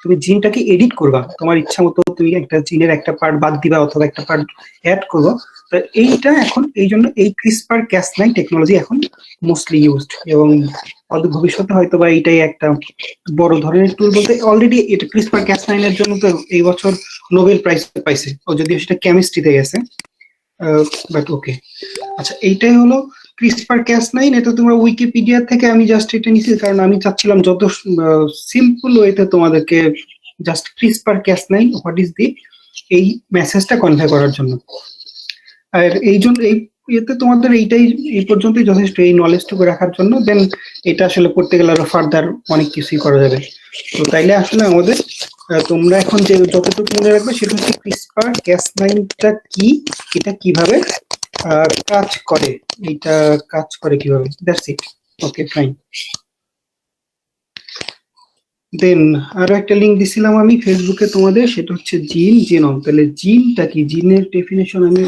তুমি জিনটাকে এডিট করবা তোমার ইচ্ছা মতো, তুমি একটা জিনের একটা পার্ট বাদ দিবা অথবা একটা পার্ট অ্যাড করবো। তো এইটা এখন এই জন্য এই ক্রিসপার ক্যাস9 টেকনোলজি এখন মোস্টলি ইউজড, এবং অদূর ভবিষ্যতে হয়তো বা এইটাই একটা বড় ধরনের টুল। বলতে অলরেডি এটা ক্রিসপার ক্যাস9 এর জন্য তো এই বছর নোবেল প্রাইজ পাইছে, ও যদিও সেটা কেমিস্ট্রিতে গেছে, বাট ওকে। আচ্ছা, এইটাই হলো ক্রিসপার ক্যাস9। এটা তোমরা উইকিপিডিয়া থেকে, আমি জাস্ট এটা নিছি কারণ আমি চাচ্ছিলাম যত সিম্পল ওয়েতে তোমাদেরকে just CRISPR Cas nine what is the এই মেসেজটা কনভে করার জন্য। আর এই জন্য এই এতে তোমাদের এইটাই এই পর্যন্তই যথেষ্ট, এই নলেজটুকু রাখার জন্য। দেন এটা আসলে পড়তে গেলে আরো ফার্দার অনেক কিছুই করা যাবে। তো তাইলে আসলে আমাদের তোমরা এখন যে যতটুকু মনে রাখবে সেটা হচ্ছে ক্রিসপার ক্যাস9টা কি, এটা কিভাবে কাজ করে, এইটা কাজ করে কিভাবে, দ্যাটস ইট। Okay fine. দেন আরো একটা লিঙ্ক দিছিলাম আমি ফেসবুকে তোমাদের, সেটা হচ্ছে জিন জিনোম। তাহলে জিনটা কি, জিনের ডেফিনেশন আমি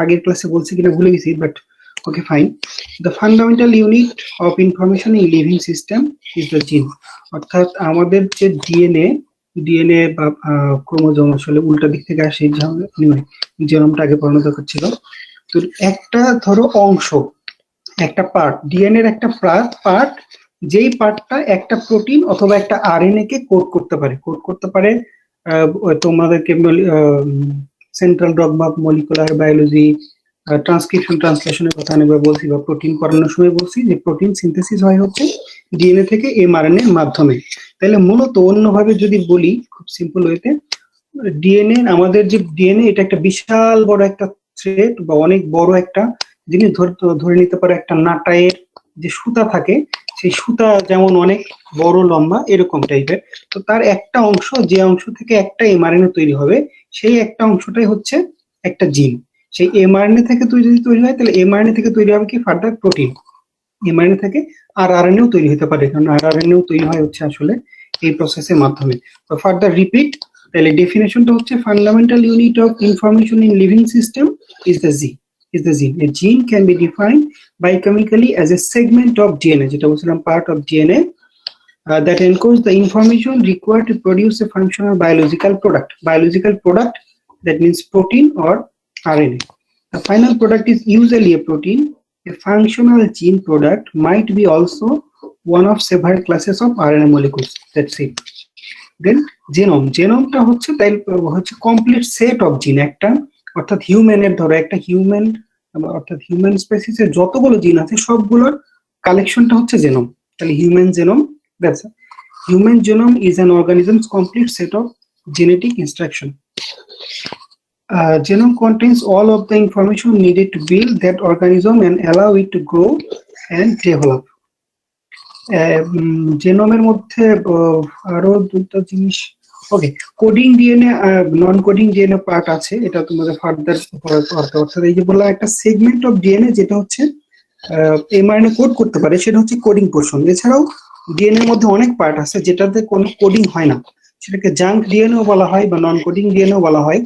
আগের ক্লাসে বলছি কিনা ভুলে গেছি, but okay fine. The fundamental unit of information in living system is the জিন। অর্থাৎ আমাদের যে ডিএনএ বা ক্রোমোজোম আসলে উল্টা দিক থেকে আসে, জিনোমটা আগে পড়ানো দরকার ছিল। তো একটা ধরো অংশ, একটা পার্ট, ডিএনএ এর একটা পার্ট, যেই পার্টটা একটা প্রোটিন অথবা একটা আরএনএ কে কোড করতে পারে। তোমাদেরকে central dogma of molecular biology transcription ট্রান্সলেশনের কথা অনেকবার বলছি, বা প্রোটিন পড়ানোর সময় বলছি যে প্রোটিন সিনথেসিস হয় হচ্ছে ডিএনএ থেকে এমআরএনএ এর মাধ্যমে। তাহলে মূলত অন্যভাবে যদি বলি খুব সিম্পল ওয়েতে, ডিএনএ, আমাদের যে ডিএনএ এটা একটা বিশাল বড় একটা থ্রেড বা অনেক বড় একটা জিনিস। ধরে নিতে পারে একটা নাটায়ের যে সুতা থাকে, সেই সুতা যেমন অনেক বড় লম্বা এরকম টাইপের। তো তার একটা অংশ, যে অংশ থেকে একটা এমআরএনএ তৈরি হবে, সেই একটা অংশটাই হচ্ছে একটা জিন। সেই এমআরএনএ থেকে যদি তৈরি হয়, তাহলে এমআরএনএ থেকে তৈরি হবে কি ফার্দার প্রোটিন। এমআরএনএ থেকে আর আরএনএও তৈরি হতে পারে, কারণ আর আরএনএও তৈরি হয় হচ্ছে আসলে এই প্রসেসের মাধ্যমে। তো ফার্দার রিপিট, তাহলে ডেফিনেশনটা হচ্ছে fundamental unit of information in living system is the জিন। A gene can be defined biochemically as a segment of DNA, যেটা বলছিলাম part of DNA, that encodes the information required to produce a functional biological product. Biological product, that means protein or RNA. The final product is usually a protein. A functional gene product might be also one of several classes of RNA molecules. That's it. Then জেনোমটা হচ্ছে তাই হচ্ছে complete set of জিন, একটা অর্থাৎ হিউম্যানের ধরো একটা human, অর্থাৎ human স্পেসিসের যতগুলো জিন আছে সবগুলোর কালেকশনটা হচ্ছে জেনোম। তাহলে human genome, that's human genome is an organism's complete set of genetic instruction. Genome contains all of the information needed to build that organism and allow it to grow and develop. জেনোমের মধ্যে আরো দুটো জিনিস, okay, coding DNA, non coding DNA part আছে, এটা তোমাদের further অর্থাৎ এই যে বললাম একটা সেগমেন্ট অফ ডিএনএ যেটা হচ্ছে এমআরএনএ কোড করতে পারে, সেটা হচ্ছে কোডিং পোর্শন। এছাড়াও ডিএনএ এর মধ্যে অনেক পার্ট আছে যেটাতে কোনো কোডিং হয় না, সেটাকে জাঙ্ক ডিএনএও বলা হয় বা নন কোডিং ডিএনএও বলা হয়।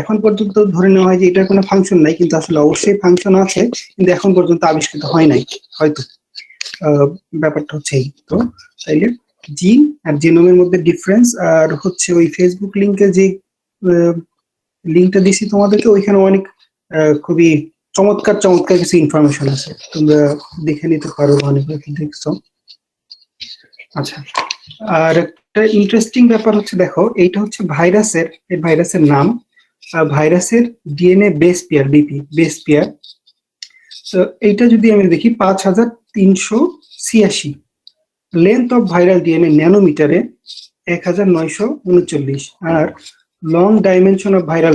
এখন পর্যন্ত ধরে নেওয়া হয় যে এটার কোনো ফাংশন নাই, কিন্তু আসলে অবশ্যই ফাংশন আছে, কিন্তু এখন পর্যন্ত আবিষ্কৃত হয় নাই হয়তো। ব্যাপারটা হচ্ছে এই। তো তাইলে জিন আর জিনোমের মধ্যে ডিফারেন্স। আর হচ্ছে ওই ফেসবুক লিংকে যে লিংকটা দিছি তোমাদেরকে, ওইখানে অনেক খুবই চমৎকার কিছু ইনফরমেশন আছে, তোমরা দেখে নিতে পারো, অনেক দেখছো। আচ্ছা, আর একটা ইন্টারেস্টিং ব্যাপার হচ্ছে দেখো, এইটা হচ্ছে ভাইরাসের নাম, ভাইরাসের DNA base pair, BP base pair. তো এইটা যদি আমি দেখি 5386, লেন্থ অফ ভাইরাল ডিএনএ ন্যানোমিটারে 1939, আর লং ডাইমেনশন অফ ভাইরাল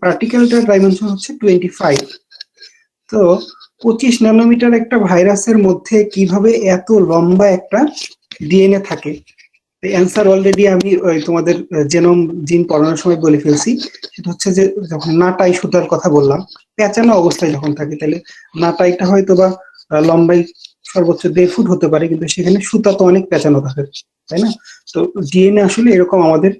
পার্টিকেলটার ডাইমেনশন হচ্ছে 25। তো 25 ন্যানোমিটার একটা ভাইরাসের মধ্যে কিভাবে এত লম্বা একটা ডিএনএ থাকে? অ্যান্সার অলরেডি আমি তোমাদের জিন পড়ানোর সময় বলে ফেলছি। সেটা হচ্ছে যে যখন নাটাই সুতার কথা বললাম, পেঁচানো অবস্থায় যখন থাকে, তাহলে নাটাইটা হয়তো বা লম্বাই সর্বোচ্চ 1.5 ফুট হতে পারে, কিন্তু সেখানে সুতা তো অনেক পেঁচানো থাকে, তাই না? তো ডিএনএ আসলে এরকম আমাদের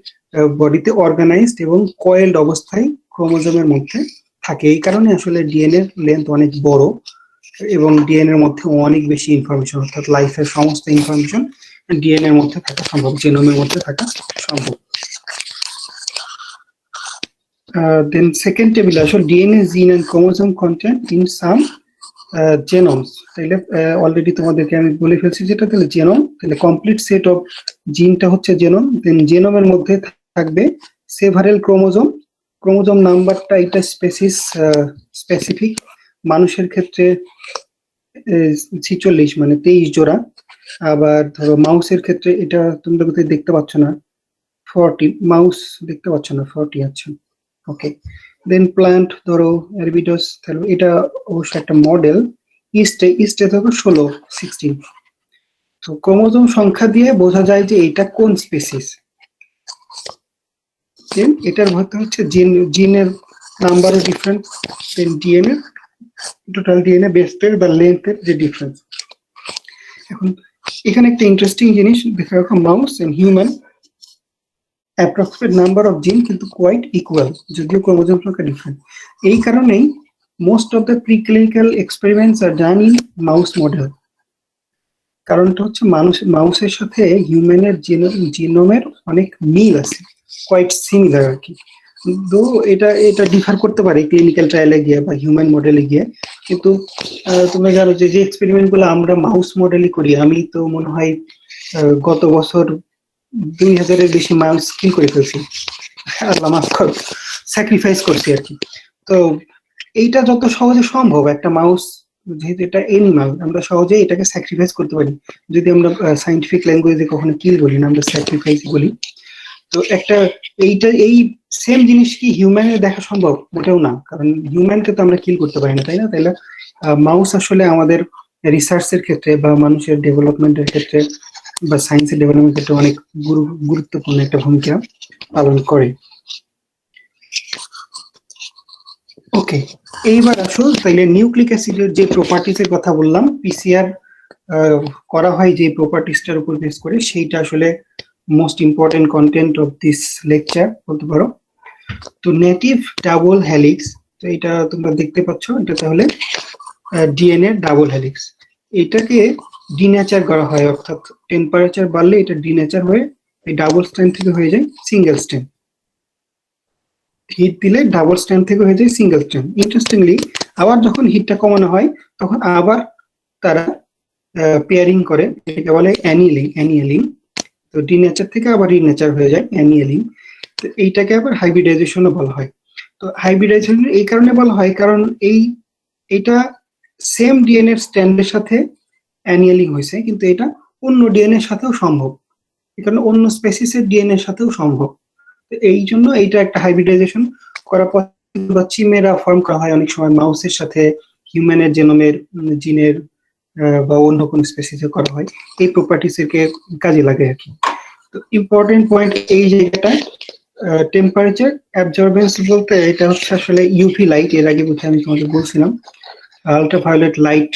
বডিতে অর্গানাইজড এবং কয়েলড অবস্থায় ক্রোমোজোমের মধ্যে থাকে। এই কারণে আসলে ডিএনএ এর লেন্থ অনেক বড় এবং ডিএনএ এর মধ্যে অনেক বেশি ইনফরমেশন, অর্থাৎ লাইফের সমস্ত ইনফরমেশন ডিএনএ এর মধ্যে থাকা সম্ভব, জিনোমের মধ্যে থাকা সম্ভব। দেন সেকেন্ড টেবিলে আসো DNA gene and chromosome content in some genomes. তাহলে অলরেডি তোমাদেরকে আমি বলে ফেলছি যেটা, তাহলে জেনোম, তাহলে কমপ্লিট সেট অফ জিনটা হচ্ছে জেনোম। দেন জেনোমের মধ্যে থাকবে সেভারেল ক্রোমোজোম, ক্রোমোজোম নাম্বারটা এটা স্পেসিফিক। মানুষের ক্ষেত্রে 46 মানে 23 জোড়া। আবার ধরো মাউসের ক্ষেত্রে এটা তোমরা কোথায় দেখতে পাচ্ছ না, 40, মাউস দেখতে পাচ্ছ না, 40 আছে। ওকে, দেন প্ল্যান্ট ধরো অ্যারবিডস, তাহলে এটা অবশ্য একটা মডেল। ইস্টে ধরো 16। তো ক্রোমোজোম সংখ্যা দিয়ে বোঝা যায় যে এটা কোন স্পেসিস। দেন এটার মধ্যে হচ্ছে জিনের নাম্বারও different, then DNA total DNA base pair বা লেন্থের যে ডিফারেন্স। এখন এখানে একটা ইন্টারেস্টিং জিনিস দেখা রাখো, mouse and human approximate number of gene কিন্তু কোয়াইট ইকুয়াল, যদিও ক্রোমোজোম সংখ্যা ডিফারেন্ট। এই কারণেই most of the preclinical experiments আর ডান ইন মাউস মডেল। কারণটা হচ্ছে মাউসের সাথে হিউম্যানের জিনোমের অনেক মিল আছে, কোয়াইট সিমিলার আর কি। তো এটা ডিফার করতে পারে ক্লিনিক্যাল ট্রায়ালে গিয়ে বা হিউম্যান মডেলে গিয়ে, কিন্তু তোমরা জানো যে এক্সপেরিমেন্ট গুলো আমরা মাউস মডেলই করি। আমি তো মনে হয় গত বছর 2000-এর বেশি মাউস কিল করে ফেলছি, আল্লাহ মাফ করো, স্যাক্রিফাইস করছি আর কি। তো এইটা যত সহজে সম্ভব, একটা মাউস যেহেতু এটা এনিমাল, আমরা সহজে এটাকে স্যাক্রিফাইস করতে পারি। যদি আমরা সাইন্টিফিক ল্যাঙ্গুয়েজে কখনো কিল বলি না, আমরা স্যাক্রিফাইস বলি। তো এই সেম জিনিস কি হিউম্যানের দেখা সম্ভব? মোটেও না, কারণ হিউম্যানকে তো আমরা কিল করতে পারি না, তাই না? তাইলে মাউস আসলে আমাদের রিসার্চের ক্ষেত্রে বা মানুষের ডেভেলপমেন্টের ক্ষেত্রে বা সায়েন্সের ডেভেলপমেন্টের ক্ষেত্রে অনেক গুরুত্বপূর্ণ একটা ভূমিকা পালন করে। ওকে, এইবার আসো তাইলে নিউক্লিক অ্যাসিডের যে প্রপার্টিসের কথা বললাম, পিসিআর করা হয় যে প্রপার্টিসটার উপর বেস করে, সেইটা আসলে most important content of this lecture বলতে পারো। তো নেটিভ ডাবল হেলিক্স, তো এটা তোমরা দেখতে পাচ্ছ, এটা তাহলে ডিএনএ ডাবল হেলিক্স। এটাকে ডিনেচার করা হয়, অর্থাৎ টেম্পারেচার বাড়লে এটা ডিনেচার হয়ে এই ডাবল স্ট্র্যান্ড থেকে হয়ে যায় সিঙ্গেল স্ট্র্যান্ড। হিট দিলে ডাবল স্ট্র্যান্ড থেকে হয়ে যায় সিঙ্গেল স্ট্র্যান্ড। ইন্টারেস্টিংলি আবার যখন হিটটা কমানো হয় তখন আবার তারা পেয়ারিং করে, এটাকে বলে অ্যানিয়েলিং। তো ডিনেচার থেকে আবার রিনেচার হয়ে যায় অ্যানিয়েলিং। তো এইটাকে আবার হাইব্রিডাইজেশনও বলা হয়। তো হাইব্রিডাইজেশন এই কারণে বলা হয় কারণ এইটা সেম ডিএনএ স্ট্র্যান্ডের সাথে অ্যানিয়েলিং হয়েছে, কিন্তু এটা অন্য ডিএনএ এর সাথেও সম্ভব, এই কারণে অন্য স্পেসিসের ডিএনএ এর সাথেও সম্ভব। এই জন্য এইটা একটা হাইব্রিডাইজেশন করা বা চিমেরা ফর্ম করা হয় অনেক সময় মাউসের সাথে হিউম্যানের জিনের বা অন্য কোন স্পেসিসে করা হয়, এই প্রপার্টিসকে কাজে লাগে আর কি। তো ইম্পর্টেন্ট পয়েন্ট এই জায়গাটায়, টেম্পারেচার অ্যাবজর্বেন্স বলতে এটা হচ্ছে আসলে ইউভি লাইট, এর আগে বুঝে আমি তোমাদের বলছিলাম আল্ট্রাভায়োলেট লাইট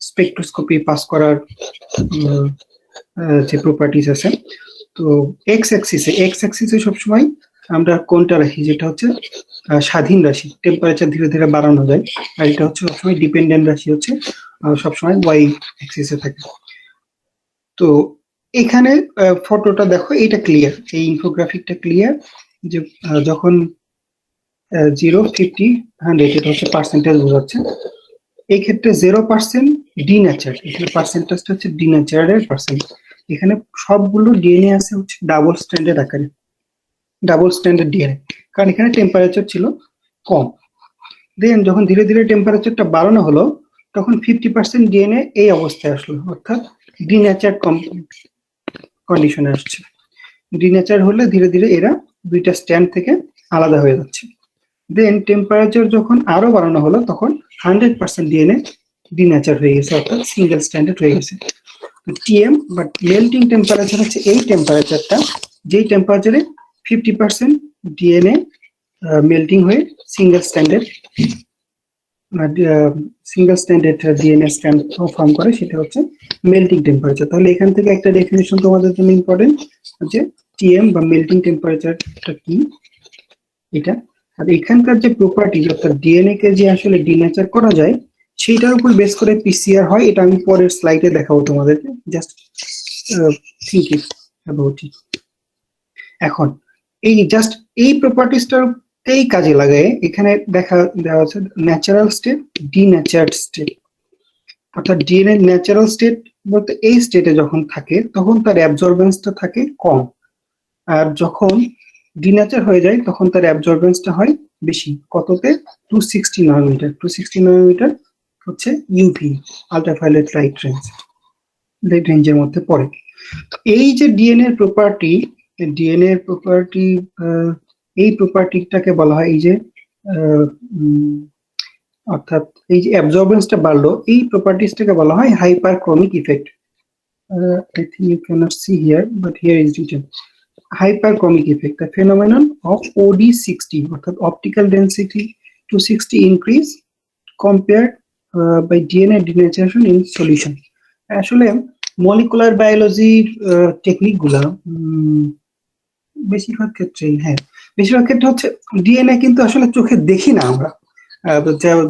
স্পেকট্রোস্কোপি পাস করার যে প্রপার্টিস আছে। তো এক্স অ্যাক্সিসে সবসময় আমরা কোনটা রাখি, যেটা হচ্ছে স্বাধীন রাশি, টেম্পারেচার ধীরে ধীরে বাড়ানো যায়। আর এটা হচ্ছে সবসময় ডিপেন্ডেন্ট রাশি, হচ্ছে সবসময় ওয়াই অ্যাক্সিসে থাকে। তো এখানে ফটোটা দেখো, এটা ক্লিয়ার, এই ইনফোগ্রাফিকটা ক্লিয়ার যে যখন 0, 50, 100 এটা হচ্ছে পার্সেন্টেজ বোঝাচ্ছে। এই ক্ষেত্রে 0% ডিনেচার, এখানে পার্সেন্টেজটা হচ্ছে ডিনেচারের পার্সেন্ট। এখানে সবগুলো ডিএনএ আছে হচ্ছে ডাবল স্ট্র্যান্ডের আকারে, ডাবল স্ট্যান্ডার্ড ডিএনএ, কারণ এখানে টেম্পারেচার ছিল কম। দেন যখন ধীরে ধীরে টেম্পারেচারটা বাড়ানো হলো তখন 50% ডিএনএ এই অবস্থায় আসলো, অর্থাৎ ডিনেচার কন্ডিশনে আসছে। ডিনেচার হলে ধীরে ধীরে এরা দুইটা স্ট্যান্ড থেকে আলাদা হয়ে যাচ্ছে। দেন টেম্পারেচার যখন আরো বাড়ানো হলো তখন 100% ডিএনএ ডিনেচার হয়ে গেছে, অর্থাৎ সিঙ্গেল স্ট্যান্ডার্ড হয়ে গেছে। টিএম বা মেল্টিং টেম্পারেচার হচ্ছে এই টেম্পারেচারটা, যেই টেম্পারেচারে 50% ডিএনএ মেল্টিং হয়ে single standard DNA stand form করে, সেটা হচ্ছে মেল্টিং টেম্পারেচার। তাহলে এখান থেকে একটা ডেফিনেশন তোমাদের জন্য ইম্পর্টেন্ট, যে টিএম বা মেল্টিং টেম্পারেচারটা কি এটা। আর এখানকার যে প্রপার্টি, অর্থাৎ ডিএনএ কে যে আসলে ডিনেচার করা যায় সেইটার উপর বেস করে পিসিআর হয়, এটা আমি পরের স্লাইডে দেখাবো তোমাদেরকে। Just think it about it. এখন এই জাস্ট এই প্রপার্টিসটাকেই কাজে লাগায় এখানে দেখা দেওয়া আছে ন্যাচারাল স্টেট, ডিন্যাচার্ড স্টেট। অর্থাৎ ডিএনএ ন্যাচারাল স্টেট বলতে এই স্টেটে যখন থাকে তখন তার অ্যাবজর্বেন্সটা থাকে কম, আর যখন ডিন্যাচার হয়ে যায় তখন তার অ্যাবজর্বেন্সটা হয় বেশি। কততে? 260 ন্যানোমিটার। 260 ন্যানোমিটার হচ্ছে ইউভি, আল্ট্রাভায়োলেট লাইট রেঞ্জের মধ্যে পড়ে। এই যে ডিএনএ প্রপার্টি, এই প্রপার্টিটাকে বলা হয় এই যে অর্থাৎ এই যে অ্যাবজর্বেন্সটা বাড়লো, এই প্রপার্টিসটাকে বলা হয় হাইপারক্রমিক effect. I think you cannot see here, but here is written. Hyperchromic effect, the phenomenon of OD60, অর্থাৎ optical density 260 increase compared by DNA denaturation in solution. আসলে মলিকুলার বায়োলজির টেকনিক গুলা বেশিরভাগ ক্ষেত্রেই, বেশিরভাগ ক্ষেত্রে হচ্ছে ডিএনএ কিন্তু আসলে চোখে দেখি না আমরা,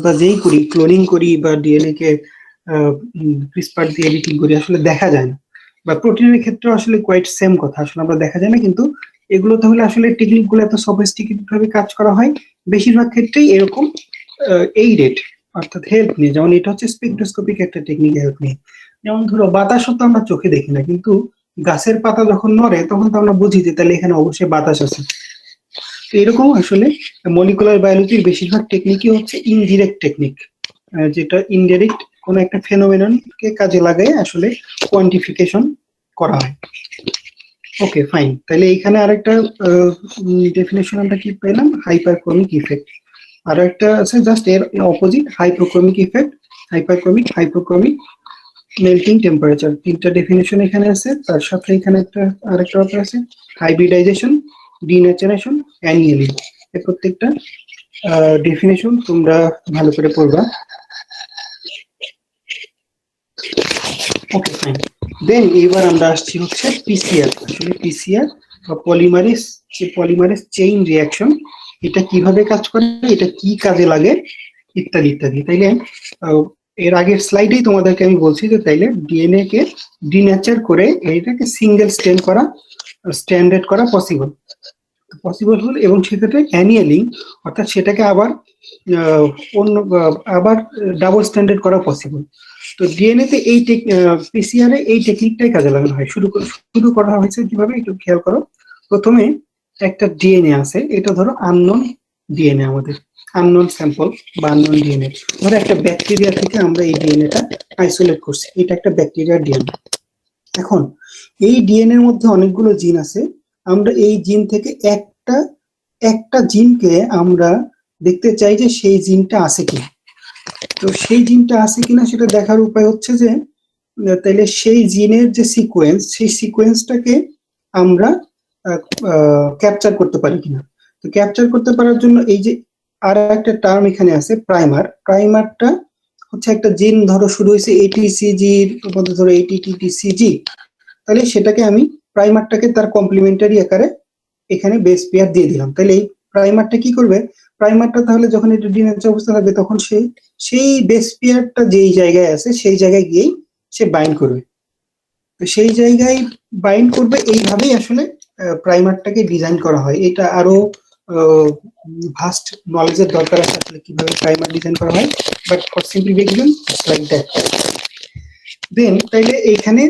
বা যেই করি ক্লোনিং করি বা ডিএনএ কে ক্রিসপার দিয়ে এডিটিং করি আসলে দেখা যায় না, বা প্রোটিনের ক্ষেত্রে আসলে কোয়াইট সেম কথা, আসলে আমরা দেখা যায় না। কিন্তু এগুলো তাহলে আসলে টেকনিক গুলো এত সফিস্টিকেটেড ভাবে কাজ করা হয় বেশিরভাগ ক্ষেত্রেই এরকম এই রেট অর্থাৎ হেল্প নিয়ে। যেমন এটা হচ্ছে স্পেকট্রোস্কোপিক একটা টেকনিক হেল্প নিয়ে। যেমন ধরো বাতাসও তো আমরা চোখে দেখি না, কিন্তু গাছের পাতা যখন নড়ে তখন তো আমরা বুঝি যে তাহলে এখানে অবশ্যই বাতাস আছে। তো এরকম আসলে মলিকুলার বায়োলজির বেশিরভাগ টেকনিকই হচ্ছে ইনডিরেক্ট টেকনিক, যেটা ইনডিরেক্ট কোন একটা ফেনোমেননকে কাজে লাগায় আসলে কোয়ান্টিফিকেশন করা হয়। ওকে ফাইন, তাহলে এখানে আরেকটা ডেফিনেশন আমরা কি পেলাম, হাইপারক্রমিক ইফেক্ট। আর একটা আছে জাস্ট এর অপোজিট, হাইপোক্রমিক ইফেক্ট, হাইপোক্রমিক মেল্টিং টেম্পারেচার। তিনটা ডেফিনেশন এখানে আছে, তার সাথে এখানে একটা আরেকটা ব্যাপার আছে হাইব্রিডাইজেশন, ডিন্যাচারেশন, অ্যানিয়েলিং। এই প্রত্যেকটা ডেফিনেশন তোমরা ভালো করে পড়বা। ওকে ফাইন, দেন এবার আমরা আসছি হচ্ছে পিসিআর। আসলে পিসিআর বা পলিমারেজ চেইন রিঅ্যাকশন, এটা কিভাবে কাজ করে, এটা কি কাজে লাগে, ইত্যাদি ইত্যাদি। তাইলে এর আগের স্লাইডেই তোমাদেরকে আমি বলছি যে তাইলে ডিএনএ কে ডিন্যাচার করে এটাকে সিঙ্গেল স্ট্যান্ডার্ড করা পসিবল হল, এবং সেক্ষেত্রে অ্যানিয়েলিং অর্থাৎ সেটাকে আবার আবার ডাবল স্ট্যান্ডার্ড করা পসিবল। তো ডিএনএ তে এই পিসিআর এ এই টেকনিকটাই কাজে লাগানো হয়। শুরু করা হয়েছে কিভাবে একটু খেয়াল করো। প্রথমে একটা ডিএনএ আছে, এটা ধরো আননোন ডিএনএ, আমাদের আননোন স্যাম্পল বা আননোন ডিএনএ। ধরো একটা ব্যাকটেরিয়া থেকে আমরা এই ডিএনএটা আইসোলেট করছি, এটা একটা ব্যাকটেরিয়ার ডিএনএ। এখন এই ডিএনএ এর মধ্যে অনেকগুলো জিন আছে, আমরা এই জিন থেকে একটা জিনকে আমরা দেখতে চাই যে সেই জিনটা আছে কিনা। তো সেই জিনটা আছে কিনা সেটা দেখার উপায় হচ্ছে যে তাহলে সেই জিনের যে সিকোয়েন্স, সেই সিকোয়েন্সটাকে আমরা ক্যাপচার করতে পারি কিনা। তো ক্যাপচার করতে পারার জন্য এই যে আর একটা টার্ম এখানে আছে প্রাইমারটা হচ্ছে একটা জিন ধরো শুরু হয়েছে এটিসিজি মধ্যে ধরো এটিটিটিসিজি, তাহলে সেটাকে আমি প্রাইমারটাকে তার কমপ্লিমেন্টারি আকারে এখানে বেস পেয়ার দিয়ে দিলাম। তাহলে এই প্রাইমারটা কি করবে, প্রাইমারটা তাহলে যখন এটা ডিন্যাচার অবস্থা থাকবে তখন সেই বেস পেয়ারটা যেই জায়গায় আছে সেই জায়গায় গিয়েই সে বাইন্ড করবে। তো সেই জায়গায় বাইন্ড করবে, এইভাবেই আসলে প্রাইমারটাকে ডিজাইন করা হয়। এটা আরো ভাস্ট নলেজের দরকার আছে আসলে কিভাবে প্রাইমার ডিজাইন করা হয়, but for simplification it's like that. Then তাইলে এইখানে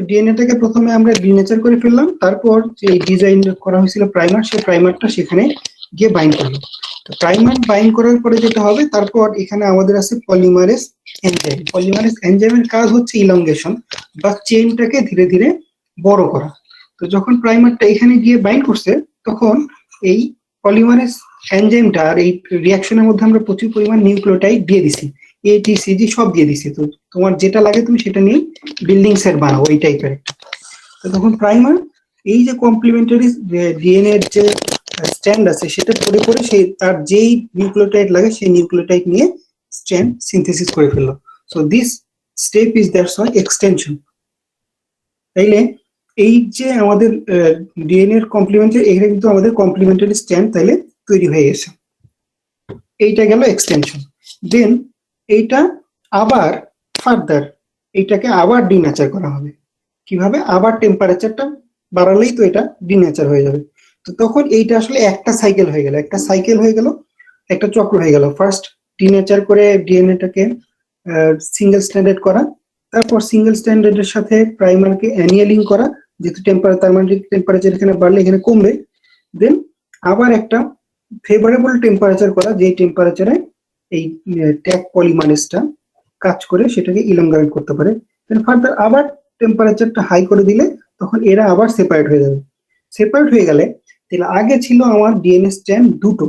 ডিএনএটাকে প্রথমে আমরা ডিনেচার করে ফেললাম, তারপর যে ডিজাইন করা হয়েছিল প্রাইমার, সেই প্রাইমারটা সেখানে গিয়ে বাইন্ড করলো। তো প্রাইমার বাইন্ড করার পরে যেটা হবে, তারপর এখানে আমাদের আছে পলিমারেজ এনজাইম। পলিমারেজ এনজাইমের কাজ হচ্ছে ইলংগেশন বা চেইনটাকে ধীরে ধীরে বড় করা। তো যখন প্রাইমারটা এখানে গিয়ে বাইন্ড করছে, তখন এই পলিমারেজ এনজাইমটা আর এই রিঅ্যাকশনের মধ্যে আমরা প্রচুর পরিমাণ নিউক্লিওটাইড দিয়ে দিছি, এটিসিজি সব দিয়ে দিছি। তো তোমার যেটা লাগে তুমি সেটা নিয়ে বিল্ডিং সেট বানাও ওই টাইপের একটা। তো তখন প্রাইমার এই যে কমপ্লিমেন্টারি ডিএনএ এর যে স্ট্র্যান্ড আছে সেটা পড়ে পড়ে সেই তার যেই নিউক্লিওটাইড লাগে সেই নিউক্লিওটাইড নিয়ে স্ট্র্যান্ড সিনথেসিস করে ফেললো। So this step is that's why extension. তাইলে এই যে আমাদের ডিএনএ এর কমপ্লিমেন্টারি, এখানে কিন্তু আমাদের কমপ্লিমেন্টারি স্ট্র্যান্ড তাইলে তৈরি হয়ে গেছে, এইটা গেল এক্সটেনশন। দেন এইটা আবার ফার্দার এইটাকে আবার ডিন্যাচার করা হবে। কিভাবে আবার টেম্পারেচারটা বাড়ালেই তো এটা ডিনেচার হয়ে যাবে। তো তখন এইটা আসলে একটা সাইকেল হয়ে গেল, একটা চক্র হয়ে গেল। ফার্স্ট ডিনেচার করে ডিএনএটাকে সিঙ্গেল স্ট্যান্ডার্ড করা, তারপর সিঙ্গেল স্ট্যান্ডার্ডের সাথে প্রাইমারকে অ্যানিয়ালিং করা, যেহেতু টেম্পারেচার এখানে বাড়লে এখানে কমবে, দেন আবার একটা ফেভারেবল টেম্পারেচার করা, যে টেম্পারেচারে এই ট্যাগ পলিমারেজটা কাজ করে সেটাকে ইলংগেট করতে পারে। দেন ফার্দার আবার টেম্পারেচারটা হাই করে দিলে তখন এরা আবার সেপারেট হয়ে যাবে। সেপারেট হয়ে গেলে তাহলে আগে ছিল আমার ডিএনএ স্ট্র্যান্ড দুটো,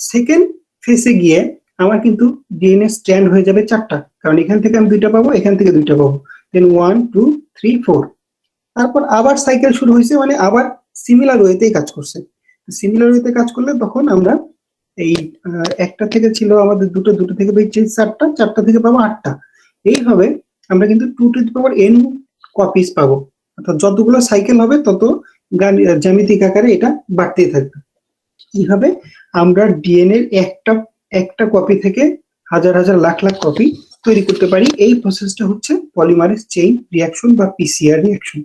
সেকেন্ড ফেসে গিয়ে আমার কিন্তু ডিএনএ স্ট্র্যান্ড হয়ে যাবে চারটা, কারণ এখান থেকে আমি দুইটা পাবো, এখান থেকে দুইটা পাবো। দেন 1 2 3 4, তারপর আবার সাইকেল শুরু হয়েছে, মানে আবার সিমিলার ওয়েতেই কাজ করছে। সিমিলার ওয়েতে কাজ করলে তখন আমরা এই একটা থেকে ছিল আমাদের দুটো, দুটো থেকে পেয়েছি চারটা, চারটা থেকে পাবো আটটা। এইভাবে আমরা কিন্তু 2 to the power n copies পাবো, অর্থাৎ যতগুলো সাইকেল হবে তত জ্যামিতিক আকারে এটা বাড়তেই থাকবে। এইভাবে আমরা ডিএনএ একটা একটা কপি থেকে হাজার হাজার লাখ লাখ কপি তৈরি করতে পারি। এই প্রসেসটা হচ্ছে পলিমারেজ চেইন রিঅ্যাকশন বা PCR reaction.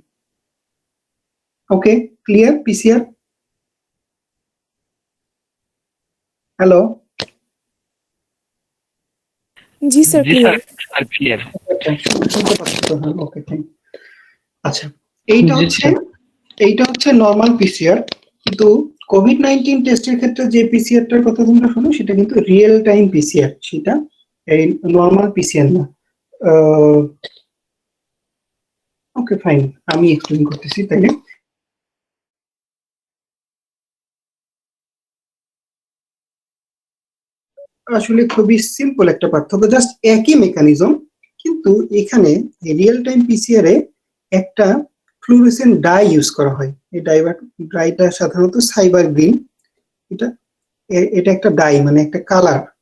Okay, clear? PCR, hello? জি স্যার, ক্লিয়ার। ক্লিয়ার। শুনতে পাচ্ছি তো? হ্যাঁ, ওকে, থ্যাংক। আচ্ছা, এইটা হচ্ছে নর্মাল পিসিআর, কিন্তু কোভিড-19 টেস্টের ক্ষেত্রে যে পিসিআরটার কথা তোমরা শোনো সেটা কিন্তু রিয়েল টাইম পিসিআর, সেটা এই নর্মাল পিসিআর না। ওকে ফাইন, আমি এক্সপ্লেইন করতেছি তাইলে। আসলে খুবই সিম্পল একটা পার্থক্য, জাস্ট একই মেকানিজম, কিন্তু এখানে রিয়েল টাইম পিসিআর এ একটা ফ্লুorescent ডাই ইউজ করা হয়। এই ডাইটা সাধারণত সাইবার গ্রিন। এটা এটা একটা ডাই, মানে একটা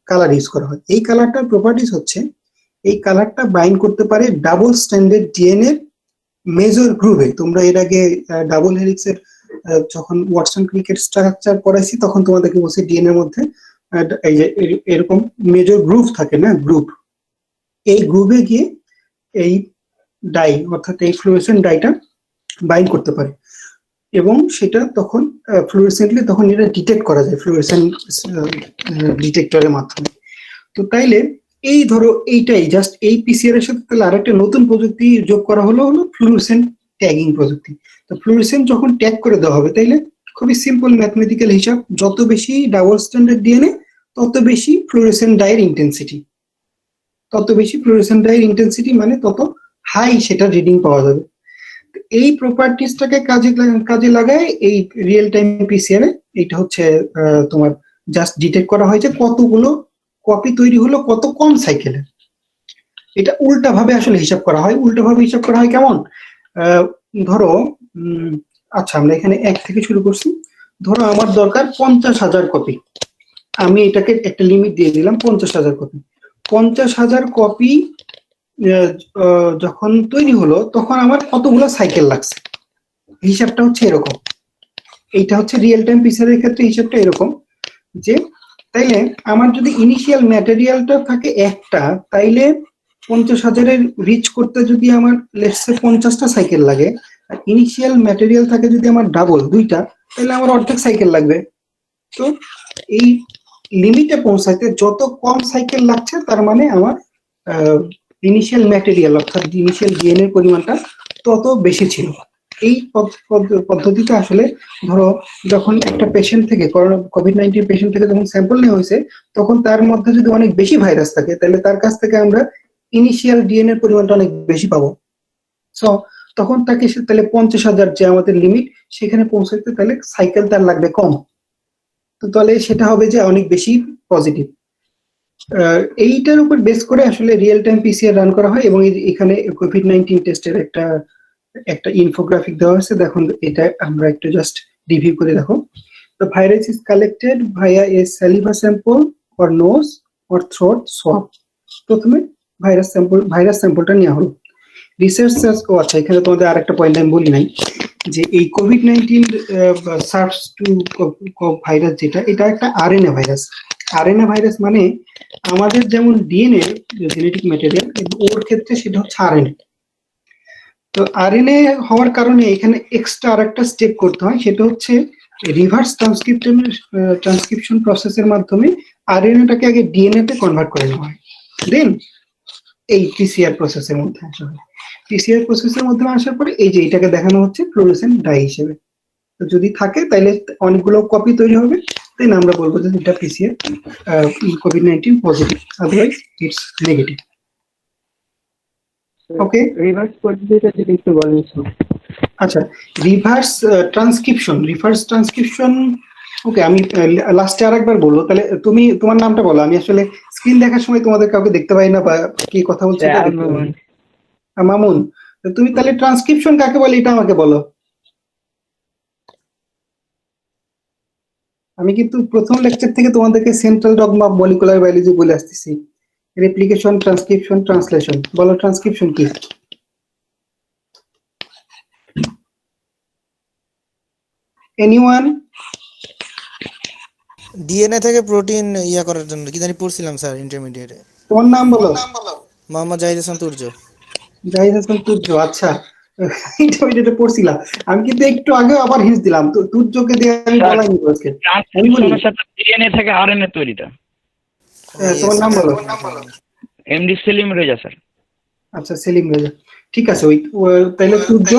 কালার ইউজ করা হয়। এই কালারটার প্রপার্টিস হচ্ছে, এই কালারটা বাইন্ড করতে পারে ডাবল স্ট্যান্ডার্ড ডিএনএ মেজর গ্রুভে। তোমরা এর আগে ডাবল হেলিক্সের যখন ওয়াটসন ক্রিকেট স্ট্রাকচার পড়াইছি তখন তোমাদেরকে বলছি ডিএনএ এর মধ্যে এই যে এরকম মেজর গ্রুভ থাকে না, গ্রুপ, এই গ্রুভে গিয়ে এই ডাই অর্থাৎ এই ফ্লুorescent ডাইটা বাইন্ড করতে পারে, এবং সেটা তখন ফ্লুorescently তখন এটা ডিটেক্ট করা যায় ফ্লুorescent ডিটেক্টরের মাধ্যমে। তো তাইলে এই ধরো এইটাই জাস্ট এই পিসিআর এর সাথে তাহলে আরেকটা নতুন প্রযুক্তি যোগ করা হলো ফ্লুorescent ট্যাগিং প্রযুক্তি। তো ফ্লুorescent যখন ট্যাগ করে দেওয়া হবে, তাইলে খুবই সিম্পল ম্যাথমেটিক্যাল হিসাব, যত বেশি ডাবল স্ট্যান্ডার্ড ডিএনএ তত বেশি ফ্লুorescent ডাইয়ের ইন্টেন্সিটি, তত বেশি ফ্লুorescent ডাইয়ের ইন্টেন্সিটি মানে তত হাই সেটা রিডিং পাওয়া যাবে। এই প্রপার্টিসটাকে কাজে লাগায় এই রিয়েল টাইম পিসিআর এ এটা হচ্ছে তোমার জাস্ট ডিটেক্ট করা হয় যে কতগুলো কপি তৈরি হলো কত কম সাইকেলে। এটা উল্টা ভাবে আসলে হিসাব করা হয়। কেমন? ধরো আচ্ছা, আমরা এখানে 1 থেকে শুরু করছি। ধরো আমার দরকার 50,000 কপি, আমি এটাকে একটা লিমিট দিয়ে দিলাম 50,000 কপি। 50,000 কপি যখন তৈরি হলো তখন আমার কতগুলো সাইকেল লাগছে, হিসাবটা হচ্ছে এরকম। এইটা হচ্ছে রিয়েল টাইম পিসিআর এর ক্ষেত্রে হিসাবটা এরকম যে, তাইলে আমার যদি ইনিশিয়াল ম্যাটেরিয়ালটা থাকে একটা, তাইলে 50,000-এর রিচ করতে যদি আমার লেটস সে 50টা সাইকেল লাগে, আর ইনিশিয়াল ম্যাটেরিয়াল থাকে যদি আমার ডাবল দুইটা, তাহলে আমার অর্ধেক সাইকেল লাগবে। তো এই লিমিটে পৌঁছাইতে যত কম সাইকেল লাগছে তার মানে আমার ইনিশিয়াল ম্যাটেরিয়াল অর্থাৎ ইনিশিয়াল ডিএনএ পরিমাণটা তত বেশি ছিল। এই পদ্ধতিটা আসলে ধরো যখন একটা পেশেন্ট থেকে কোভিড-19 পেশেন্ট থেকে যখন স্যাম্পল নেওয়া হয়েছে, তখন তার মধ্যে যদি অনেক বেশি ভাইরাস থাকে তাহলে তার কাছ থেকে আমরা ইনিশিয়াল ডিএনএ পরিমাণটা অনেক বেশি পাবো। সো তখন তাকে তাহলে 50,000 যে আমাদের লিমিট, সেখানে পৌঁছাতে তাহলে সাইকেল তার লাগবে কম। তো তাহলে সেটা হবে যে অনেক বেশি পজিটিভ। এইটার উপর বেস করে আসলে রিয়েল টাইম পিসিআর রান করা হয়, এবং এখানে কোভিড-19 টেস্টের একটা ইনফোগ্রাফিক দেওয়া হয়েছে। দেখুন, এটা আমরা একটু জাস্ট রিভিউ করে দেখো। The virus is collected via a saliva sample or nose or throat swab. প্রথমে ভাইরাস স্যাম্পলটা নেওয়া হলো। রিসার্চার্স, আচ্ছা, এখানে তোমাদের আরেকটা পয়েন্ট আমি বলি নাই, যে এই কোভিড-19 সার্স টু ভাইরাস যেটা, এটা একটা আরএনএ ভাইরাস। আরএনএ ভাইরাস মানে আমাদের যেমন ডিএনএ জেনেটিক ম্যাটেরিয়াল, ওর ক্ষেত্রে সেটা হচ্ছে আরএনএ। তো আরএনএ হওয়ার কারণে এখানে এক্সট্রা আরেকটা স্টেপ করতে হয়, সেটা হচ্ছে রিভার্স ট্রান্সক্রিপশন প্রসেসের মাধ্যমে আরএনএটাকে আগে ডিএনএ তে কনভার্ট করে নেওয়া হয়, দেন এই পিসিআর প্রসেসের মধ্যে আসা হয়। পিসিআর প্রসেসের মধ্যে আসার পরে এই যে এটাকে দেখানো হচ্ছে ফ্লোরোসেন্ট ডাই হিসেবে। তো যদি থাকে তাহলে অনেকগুলো কপি তৈরি হবে, দেন আমরা বলবো যে এটা পিসিআর কোভিড-19 positive, otherwise it's negative. Okay, reverse পদ্ধতিটা যদি একটু বলেন স্যার। আচ্ছা, রিভার্স ট্রান্সক্রিপশন। ওকে, আমি লাস্টে আরেকবার বলবো, তাহলে তুমি তোমার নামটা বলো। আমি আসলে স্ক্রিন দেখার সময় তোমাদের কাউকে দেখতে পাই না, বা কি কথা বলছো এটা দেখতে পাই না। মামুন, তো তুমি তাহলে ট্রান্সক্রিপশন কাকে বলে এটা আমাকে বলো। আমি কিন্তু প্রথম লেকচার থেকে তোমাদেরকে central dogma of molecular biology বলে আসতেছি, রেপ্লিকেশন, ট্রান্সক্রিপশন, ট্রান্সলেশন। বলো ট্রান্সক্রিপশন কি? এনিওয়ান? ডিএনএ থেকে প্রোটিন ইয়া করার জন্য কি জানি পড়ছিলাম স্যার ইন্টারমিডিয়েটে। তোমার নাম বলো। মোহাম্মদ জাহিদ হাসান তুর্য। জাহিদ হাসান তুর্য, আচ্ছা। ইন্টারমিডিয়েটে পড়ছিলাম আমি, কিন্তু একটু আগে আবার হিন্স দিলাম তো তুর্যকে দিয়ে আমি বলাইনি আজকে। আমি বলি ট্রান্সক্রিপশনের সাথে ডিএনএ থেকে আরএনএ তৈরিটা। তোমার নাম বলো। MD Selim Reza sir. আচ্ছা, সেলিম রেজা, ঠিক আছে। ওই তাহলে তুর্য,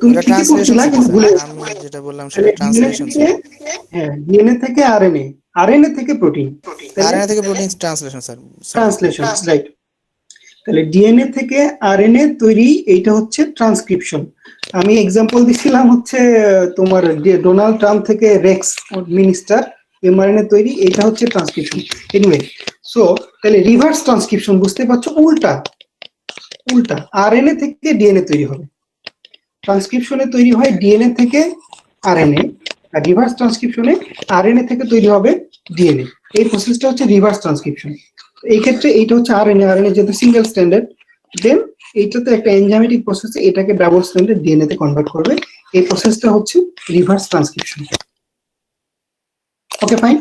তুমি এটা ঠিকই ট্রান্সলেশন পড়ছিলা কিন্তু ভুলে গেছো। আমি যেটা বললাম সেটা ট্রান্সলেশন। হ্যাঁ, ডিএনএ থেকে আরএনএ, আরএনএ থেকে প্রোটিন, আরএনএ থেকে protein translation sir. Translation, right. তাহলে ডিএনএ থেকে আরএনএ তৈরি, এইটা হচ্ছে ট্রান্সক্রিপশন। আমি এক্সাম্পল দিছিলাম হচ্ছে তোমার ডোনাল্ড ট্রাম্প থেকে রেক্স মিনিস্টার এমআরএনএ তৈরি, এটা হচ্ছে ট্রান্সক্রিপশন। এনিওয়ে, সো তাহলে রিভার্স ট্রান্সক্রিপশন বুঝতে পারছো, উল্টা উল্টা আরএনএ থেকে ডিএনএ তৈরি হবে। ট্রান্সক্রিপশনে তৈরি হয় ডিএনএ থেকে আরএনএ, আর রিভার্স ট্রান্সক্রিপশনে আরএনএ থেকে তৈরি হবে ডিএনএ। এই প্রসেসটা হচ্ছে রিভার্স ট্রান্সক্রিপশন। এই ক্ষেত্রে এইটা হচ্ছে আরএনএ যেহেতু সিঙ্গেল স্ট্যান্ডার্ড, দেন এইটাতে একটা এনজাইমেটিক প্রসেস এটাকে ডাবল স্ট্যান্ডার্ড ডিএনএ তে কনভার্ট করবে। এই প্রসেসটা হচ্ছে reverse transcription. Okay, fine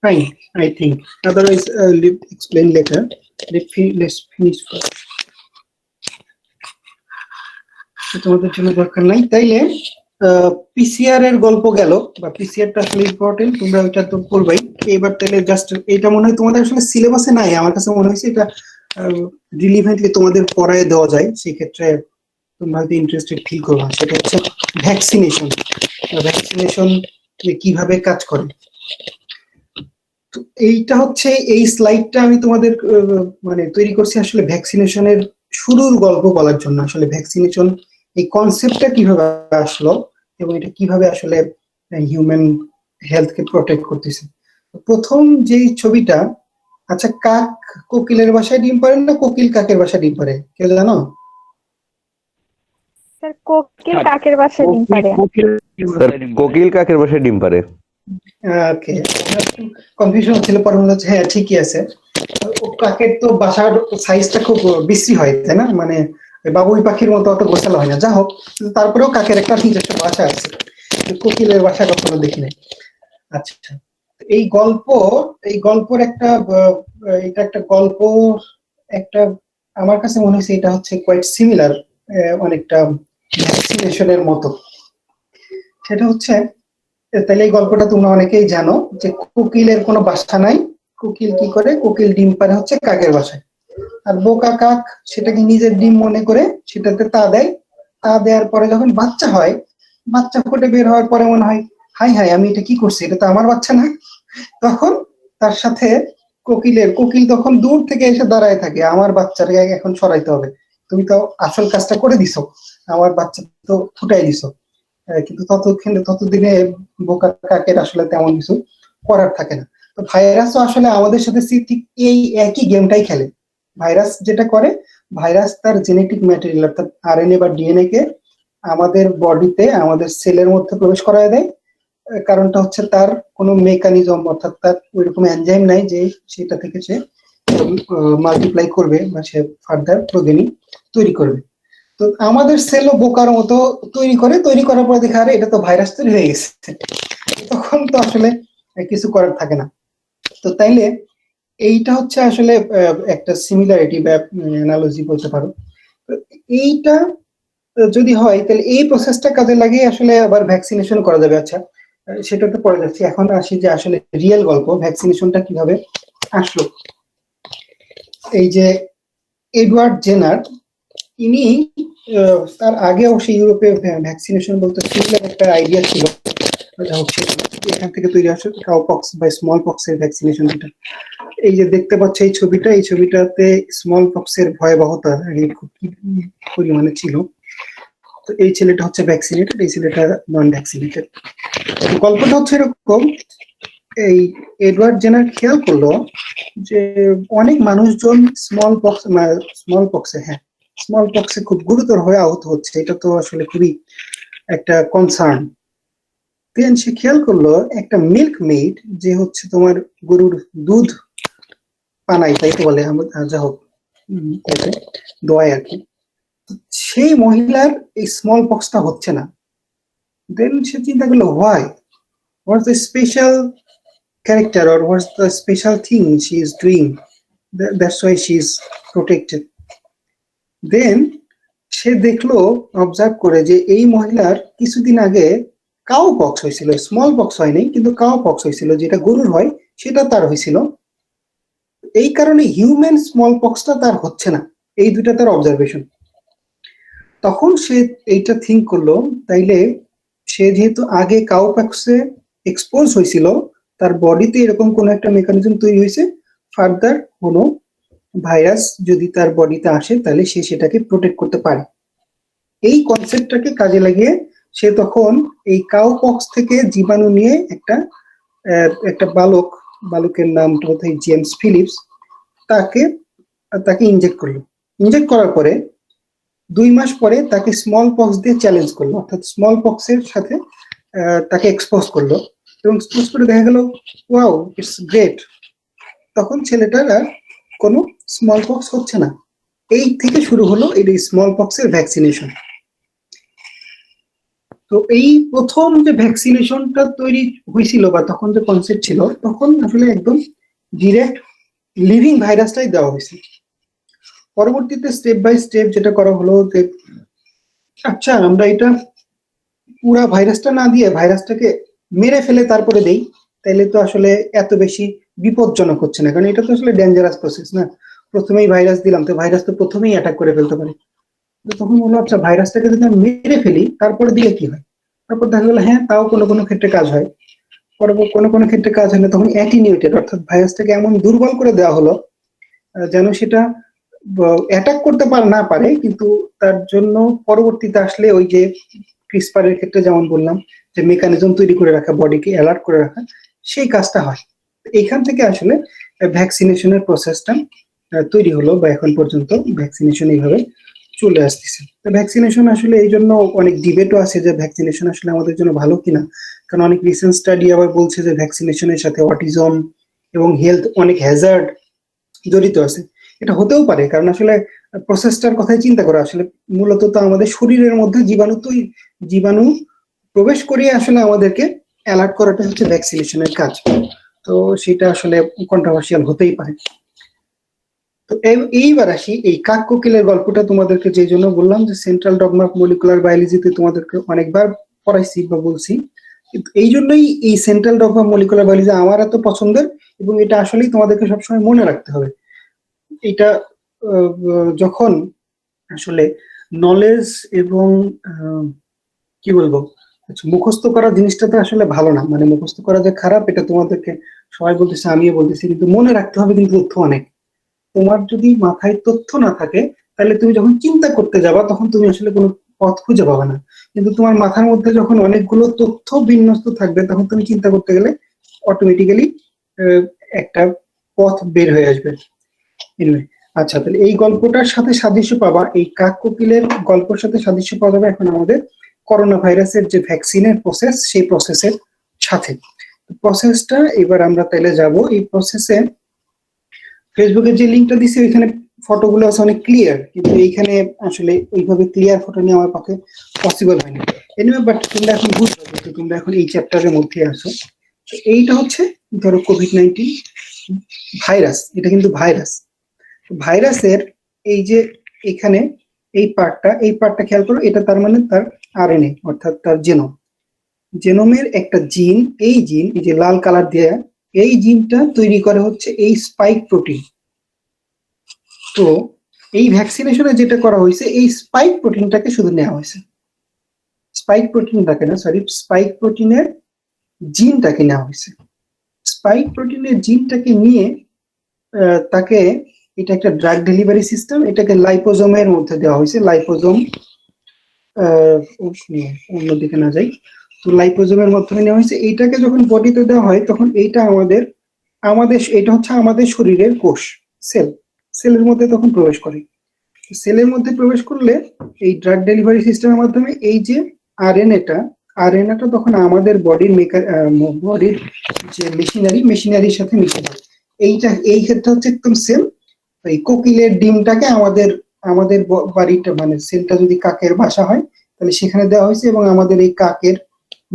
fine, I think. Otherwise, I'll explain later. Let's finish first. তোমাদের জন্য দরকার নাই। তাইলে পিসিআর এর গল্প গেল, বা পিসিআরটা আসলে ইম্পর্টেন্ট, তোমরা ওইটা তো করবাই। এবার তাহলে জাস্ট এটা মনে হয় তোমাদের আসলে সিলেবাসে নাই, আমার কাছে মনে হয়েছে এটা রিলিভেন্টলি তোমাদের পড়ায় দেওয়া যায়, সেই ক্ষেত্রে তোমরা হয়তো ইন্টারেস্টেড ফিল করবা। সেটা হচ্ছে ভ্যাকসিনেশন। ভ্যাকসিনেশন কিভাবে কাজ করে। তো এইটা হচ্ছে, এই স্লাইডটা আমি তোমাদের মানে তৈরি করছি আসলে ভ্যাকসিনেশনের শুরুর গল্প বলার জন্য। আসলে ভ্যাকসিনেশন এই কনসেপ্টটা কিভাবে আসলো এবং এটা কিভাবে আসলে হিউম্যান হেলথকে প্রোটেক্ট করতেছে। প্রথম যেই ছবিটা, আচ্ছা, কাক কোকিলের বাসায় ডিম পারে না কোকিল কাকের বাসায় ডিম পারে, কেউ জানো? স্যার কোকিল কাকের বাসায় ডিম পাড়ে। কোকিল কাকের বাসায় ডিম পারে। ওকে, কনফিউশন হচ্ছিল, পরে মনে হচ্ছে হ্যাঁ ঠিকই আছে। কাকের তো বাসার সাইজটা খুব বিশ্রী হয়, তাই না? মানে বাবুই পাখির মতো অত গোছালো হয় না। যা হোক, তারপরেও কাকের একটা নিজস্ব বাসা আছে, কোকিলের বাসা কখনো দেখি নাই। আচ্ছা, এই গল্পের একটা এটা একটা গল্প, একটা আমার কাছে মনে হয়েছে এটা হচ্ছে কোয়াইট সিমিলার, অনেকটা ভ্যাকসিনেশনের মতো। সেটা হচ্ছে, তাহলে এই গল্পটা তোমরা অনেকেই জানো যে কোকিলের কোনো বাসা নাই। কোকিল কি করে? কোকিল ডিম পারে হচ্ছে কাকের বাসায়, আর বোকা কাক সেটাকে নিজের ডিম মনে করে সেটাতে তা দেয়। তা দেওয়ার পরে যখন বাচ্চা হয়, বাচ্চা ফুটে বের হওয়ার পরে মনে হয় হাই হাই আমি এটা কি করছি, এটা তো আমার বাচ্চা না। তখন তার সাথে কোকিল তখন দূর থেকে এসে দাঁড়ায় থাকে, আমার বাচ্চাকে এখন সরাইতে হবে, তুমি তো আসল কাজটা করে দিছো, আমার বাচ্চা তো ফুটাই দিছো। কিন্তু ততদিনে বোকা কাকের আসলে তেমন কিছু করার থাকে না। তো ভাইরাসও আসলে আমাদের সাথে ঠিক এই একই গেমটাই খেলে। ভাইরাস যেটা করে, ভাইরাস তার জেনেটিক ম্যাটেরিয়াল অর্থাৎ আরএনএ বা ডিএনএ কে আমাদের বডিতে, আমাদের সেলের মধ্যে প্রবেশ করায় দেয়। কারণটা হচ্ছে তার কোনো মেকানিজম অর্থাৎ তার ওইরকম এনজাইম নাই যে সেটা থেকে সে মাল্টিপ্লাই করবে বা সে ফার্দার প্রোগেনি তৈরি করবে। তো আমাদের সেলও বোকার মতো তৈরি করার পরে দেখা এটা তো ভাইরাস তৈরি হয়ে গেছে, তখন তো আসলে কিছু করার থাকে না। তো তাইলে এইটা হচ্ছে আসলে একটা সিমিলারিটি বা অ্যানালজি বলতে পারো। তো এইটা যদি হয় তাহলে এই প্রসেসটা কাজে লাগিয়ে আসলে আবার ভ্যাকসিনেশন করা যাবে। আচ্ছা, সেটা তো পরে যাচ্ছি, এখন আসি যে আসলে রিয়েল গল্প ভ্যাকসিনেশনটা কিভাবে আসলো। এই যে এডওয়ার্ড জেনার, ইনি তার আগে অবশ্যই ইউরোপে ভ্যাকসিনেশন বলতে সিমিলার একটা আইডিয়া ছিল, এটা হচ্ছে এখান থেকে তৈরি আসে কাউপক্স বা স্মল পক্স এর ভ্যাকসিনেশন। যেটা এই যে দেখতে পাচ্ছ এই ছবিটা, এই ছবিটাতে স্মল পক্স এর ভয়াবহতা খুব কি পরিমাণে ছিল। তো এই ছেলেটা হচ্ছে ভ্যাকসিনেটেড, এই ছেলেটা নন ভ্যাকসিনেটেড। গল্পটা হচ্ছে এরকম, এই এডওয়ার্ড জেনার খেয়াল করলো যে অনেক মানুষজন স্মল পক্সে খুব গুরুতর হয়ে আহত হচ্ছে, এটা তো আসলে খুবই একটা কনসার্ন। দেন সে খেয়াল করলো একটা মিল্ক মেড, যে হচ্ছে তোমার গরুর দুধ পানাই তাই তো বলে, যা হোক দোয়াই আর কি, সেই মহিলার এই স্মল পক্সটা হচ্ছে না। দেন সে চিন্তা করলো what's the special character or what's the special thing she is doing, that's why she is protected. Then সে দেখলো, অবজার্ভ করে যে এই মহিলার কিছুদিন আগে কাউ পক্স হয়েছিল, স্মল পক্স হয়নি কিন্তু কাউ পক্স হয়েছিল, যেটা গরুর হয় সেটা তার হয়েছিল। এই কারণে হিউম্যান স্মল পক্সটা তার হচ্ছে না, এই দুটা তার অবজারভেশন। তখন সে এইটা থিঙ্ক করলো, তাইলে সে যেহেতু আগে কাউ পক্সে এক্সপোজ হয়েছিল, তার বডিতে এরকম কোন একটা মেকানিজম তৈরি হয়েছে, ফার্দার কোনো ভাইরাস যদি তার বডিতে আসে তাহলে সে সেটাকে প্রোটেক্ট করতে পারে। এই কনসেপ্টটাকে কাজে লাগিয়ে সে তখন এই কাউ পক্স থেকে জীবাণু নিয়ে একটা বালকের নামটা বোধহয় জেমস ফিলিপস, তাকে ইনজেক্ট করলো। ইনজেক্ট করার পরে 2 মাস পরে তাকে স্মল পক্স দিয়ে চ্যালেঞ্জ করলো, অর্থাৎ স্মল পক্স এর সাথে তাকে এক্সপোজ করলো, এবং এক্সপোজ করে দেখা গেল ওয়াও ইটস গ্রেট, তখন ছেলেটার আর কোনো স্মল পক্স হচ্ছে না। এই থেকে শুরু হলো এই স্মল পক্স এর ভ্যাকসিনেশন। তো এই প্রথম যে ভ্যাকসিনেশনটা তৈরি হয়েছিল বা তখন যে কনসেপ্ট ছিল, তখন আসলে একদম ডিরেক্ট লিভিং ভাইরাসটাই দেওয়া হয়েছে। পরবর্তীতে স্টেপ বাই স্টেপ যেটা করা হলো যে আচ্ছা আমরা এটা পুরা ভাইরাসটা না দিয়ে ভাইরাসটাকে মেরে ফেলে তারপরে দেই, তাইলে তো আসলে এত বেশি বিপজ্জনক হচ্ছে না, কারণ এটা তো আসলে ডেঞ্জারাস প্রসেস না। প্রথমেই ভাইরাস দিলাম, তো ভাইরাস তো প্রথমেই অ্যাটাক করে ফেলতে পারে। তখন বললো আচ্ছা ভাইরাসটাকে যদি আমি মেরে ফেলি তারপরে দিলে কি হয়। তারপর দেখা গেলো হ্যাঁ, তাও কোনো কোনো ক্ষেত্রে কাজ হয়। কোনো কোনো ক্ষেত্রে কাজ হলে তখন অ্যাটিনিউটেড, অর্থাৎ ভাইরাসটাকে এমন দুর্বল করে দেওয়া হলো যেন সেটা অ্যাটাক করতে না পারে, কিন্তু তার জন্য পরবর্তীতে আসলে ওই যে ক্রিসপারের ক্ষেত্রে যেমন বললাম যে মেকানিজম তৈরি করে রাখা, বডিকে অ্যালার্ট করে রাখা, সেই কাজটা হয়। এইখান থেকে আসলে ভ্যাকসিনেশনের প্রসেসটা তৈরি হলো, বা এখন পর্যন্ত ভ্যাকসিনেশন এইভাবে চলে আসতেছে। তো ভ্যাকসিনেশন আসলে এই জন্য অনেক ডিবেটও আছে যে ভ্যাকসিনেশন আসলে আমাদের জন্য ভালো কিনা, কারণ অনেক রিসেন্ট স্টাডি আবার বলছে যে ভ্যাকসিনেশনের সাথে অটিজম এবং হেলথ অনেক হ্যাজার্ড জড়িত আছে। এটা হতেও পারে, কারণ আসলে প্রসেসটার কথাই চিন্তা করা, আসলে মূলত তো আমাদের শরীরের মধ্যে জীবাণু প্রবেশ করিয়ে আসলে আমাদেরকে অ্যালার্ট করাটা হচ্ছে ভ্যাকসিনেশনের কাজ। তো সেটা আসলে কন্ট্রোভার্সিয়াল হতেই পারে। তো এইবার আসি এই কাক কোকিলের গল্পটা তোমাদেরকে যে জন্য বললাম যে সেন্ট্রাল ডগমা অফ মলিকুলার বায়োলজিতে তোমাদেরকে অনেকবার পড়াইছি বা বলছি, কিন্তু এই জন্যই এই সেন্ট্রাল ডগমা মলিকুলার বায়োলজি আমার এত পছন্দের, এবং এটা আসলেই তোমাদেরকে সবসময় মনে রাখতে হবে। এটা যখন আসলে নলেজ এবং কি বলবো, মুখস্থ করা জিনিসটা তো আসলে ভালো না, মানে মুখস্থ করা যে খারাপ এটা তোমাদেরকে সবাই বলতেছে, আমিও বলতেছি, কিন্তু মনে রাখতে হবে কিন্তু তথ্য অনেক। তোমার যদি মাথায় তথ্য না থাকে তাহলে তুমি যখন চিন্তা করতে যাবা তখন তুমি আসলে কোনো পথ খুঁজে পাবে না, কিন্তু তোমার মাথার মধ্যে যখন অনেকগুলো তথ্য বিন্যস্ত থাকবে তখন তুমি চিন্তা করতে গেলে অটোমেটিক্যালি একটা পথ বের হয়ে আসবে। আচ্ছা, তাহলে এই গল্পটার সাথে সাদৃশ্য পাবা, এই কাক কোকিলের গল্পের সাথে সাদৃশ্য পাওয়া যাবে এখন আমাদের করোনা ভাইরাসের যে ভ্যাকসিনের প্রসেস, সেই প্রসেসের সাথে। প্রসেসটা এবার আমরা তাহলে যাব। এই প্রসেসে ফেসবুকের যে লিঙ্কটা দিছি ওইখানে ফটোগুলো আছে অনেক ক্লিয়ার, কিন্তু এইখানে আসলে ওইভাবে ক্লিয়ার ফটো নিয়ে আমার পক্ষে পসিবল হয়নি। এনিওয়ে, বাট তোমরা এখন বুঝতে পারছো, তোমরা এখন এই চ্যাপ্টারের মধ্যে আছো। এইটা হচ্ছে ধরো কোভিড-19 ভাইরাস, এটা কিন্তু ভাইরাস। ভাইরাসের এই যে এখানে এই পার্টটা খেয়াল করো, এটা তার মানে তার আরএনএ অর্থাৎ তার জেনোম। জেনোমের একটা জিন, এই যে লাল কালার দেয়া, এই জিনটা তৈরি করে হচ্ছে এই স্পাইক প্রোটিন। তো এই ভ্যাকসিনেশনে যেটা করা হয়েছে, এই স্পাইক প্রোটিনটাকে শুধু নেওয়া হয়েছে, স্পাইক প্রোটিনটাকে না, সরি, স্পাইক প্রোটিনের জিনটাকে নেওয়া হয়েছে। স্পাইক প্রোটিনের জিনটাকে নিয়ে তাকে, এটা একটা ড্রাগ ডেলিভারি সিস্টেম, এটাকে লাইপোজোমের মধ্যে দেওয়া হয়েছে। লাইপোজোম, অন্যদিকে না যাই, তো লাইপোজোমের মাধ্যমে নেওয়া হয়েছে। এইটাকে যখন বডিতে দেওয়া হয় তখন এইটা আমাদের এটা হচ্ছে আমাদের শরীরের কোষ, সেলের মধ্যে তখন প্রবেশ করে। সেলের মধ্যে প্রবেশ করলে এই ড্রাগ ডেলিভারি সিস্টেমের মাধ্যমে এই যে আরএনএটা তখন আমাদের বডির যে মেশিনারির সাথে মিশে যায়। এই ক্ষেত্রে হচ্ছে একদম সেম। এই কোকিলের ডিমটাকে আমাদের বাড়িটা, মানে সেলটা যদি কাকের বাসা হয় তাহলে সেখানে দেওয়া হয়েছে, এবং আমাদের এই কাকের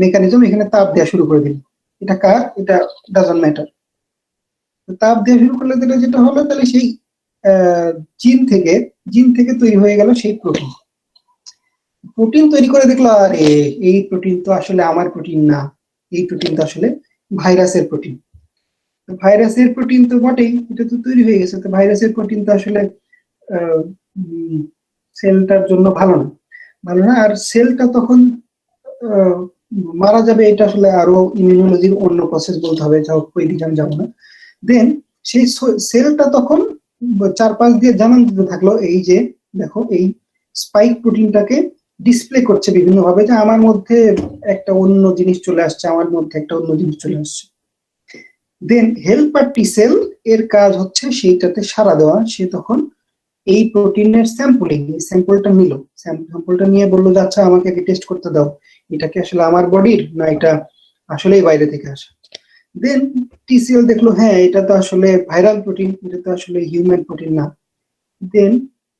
মেকানিজম এখানে তাপ দেওয়া শুরু করে দিল। এটা কার, এটা ডাজন্ট ম্যাটার। তাপ দেওয়া শুরু করলে যেটা হলো, তাহলে সেই জিন থেকে তৈরি হয়ে গেল সেই প্রোটিন তৈরি করে দেখলো, আরে এই প্রোটিন তো আসলে আমার প্রোটিন না, এই প্রোটিন তো আসলে ভাইরাসের প্রোটিন। ভাইরাসের প্রোটিন তো বটেই, এটা তো তৈরি হয়ে গেছে। তো ভাইরাসের প্রোটিন তো আসলে সেলটার জন্য ভালো না। আর সেলটা তখন মারা যাবে, এটা আসলে আরো ইমিউনোলজির অন্য প্রসেস বলতে হবে, যা হোক ওই দিকে আমি যাবো না। দেন সেই সেলটা তখন চারপাশ দিয়ে জানান দিতে থাকলো, এই যে দেখো এই স্পাইক প্রোটিনটাকে ডিসপ্লে করছে বিভিন্ন ভাবে, যে আমার মধ্যে একটা অন্য জিনিস চলে আসছে, আমার মধ্যে একটা অন্য জিনিস চলে আসছে। দেন হেল্পার টি সেল এর কাজ হচ্ছে সেইটাতে সাড়া দেওয়া। সে তখন এই প্রোটিনের স্যাম্পলটা নিল, স্যাম্পলটা নিয়ে বললো যে আচ্ছা আমাকে টেস্ট করতে দাও, এটা কি আসলে আমার বডির না এটা আসলেই বাইরে থেকে আসে। দেন টিসিএল দেখলো, হ্যাঁ এটা তো আসলে ভাইরাল প্রোটিন, এটা তো আসলে হিউম্যান প্রোটিন না। দেন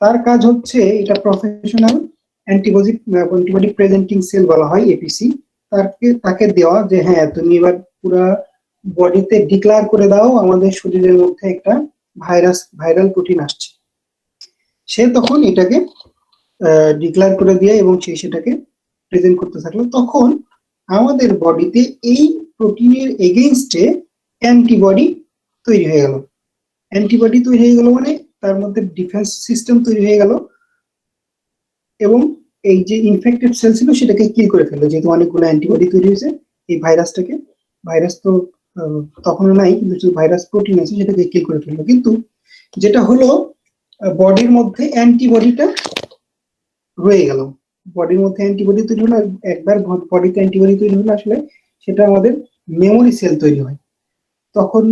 তার কাজ হচ্ছে, এটা প্রফেশনাল অ্যান্টিবডি প্রেজেন্টিং সেল বলা হয়, এপিসি। তাকে দেওয়া যে হ্যাঁ তুমি এবার পুরা বডিতে ডিক্লেয়ার করে দাও আমাদের শরীরের মধ্যে একটা ভাইরাল প্রোটিন আসছে। সে তখন এটাকে ডিক্লেয়ার করে দিয়ে এবং সে সেটাকে প্রেজেন্ট করতে থাকলো। তখন আমাদের বডিতে এই প্রোটিনের এগেইনস্টে অ্যান্টিবডি তৈরি হয়ে গেল। অ্যান্টিবডি তৈরি হয়ে গেল মানে তার মধ্যে ডিফেন্স সিস্টেম তৈরি হয়ে গেল, এবং এই যে ইনফেক্টেড সেল ছিল সেটাকে কিল করে ফেললো। যেহেতু অনেকগুলো অ্যান্টিবডি তৈরি হয়েছে, এই ভাইরাস তো তখনও নাই, কিন্তু ভাইরাস প্রোটিন আছে, সেটাকে কিল করে ফেললো। কিন্তু যেটা হলো, বডির মধ্যে অ্যান্টিবডিটা রয়ে গেল। বডির মধ্যে অ্যান্টিবডি তৈরি হলো, একবার বডিতে অ্যান্টিবডি তৈরি হলে আসলে সেটা আমাদের মেমোরি সেল তৈরি হয়। তখন